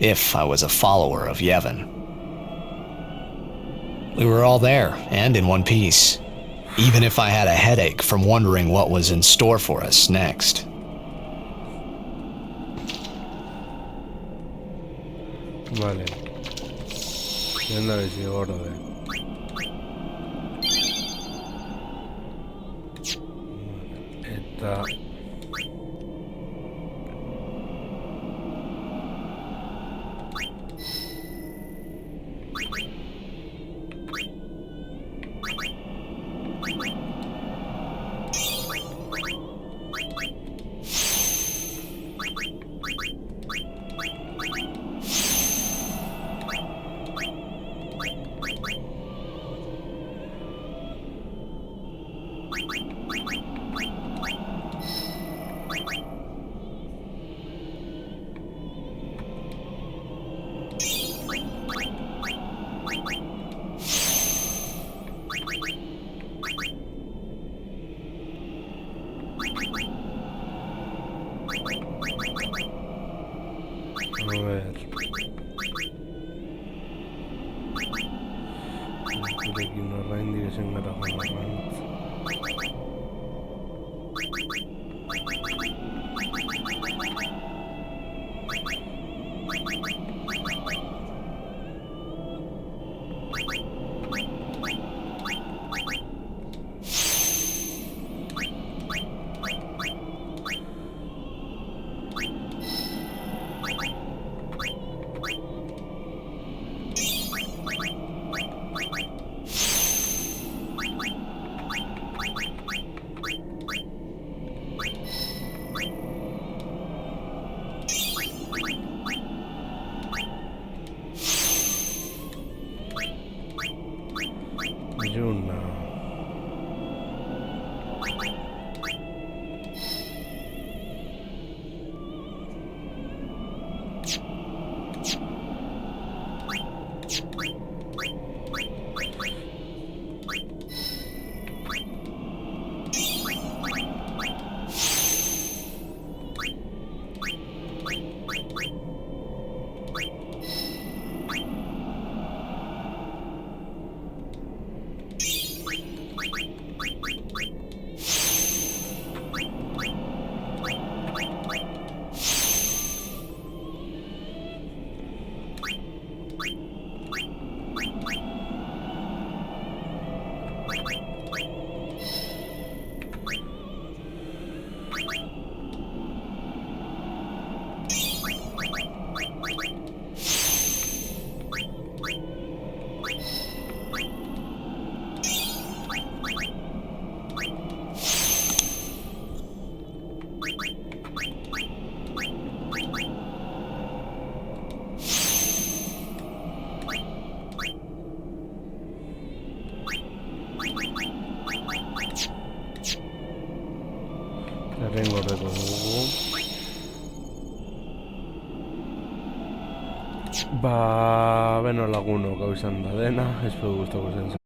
if I was a follower of Yevon. We were all there, and in one piece, even if I had a headache from wondering what was in store for us next. Vale. Yendo a ver si orden. Esta... Wait. Gurekin oraindik ezin gara joan. Yuna. Errengo horreko dugu. Beno lagunok hau izan da dena, espero gustoko zen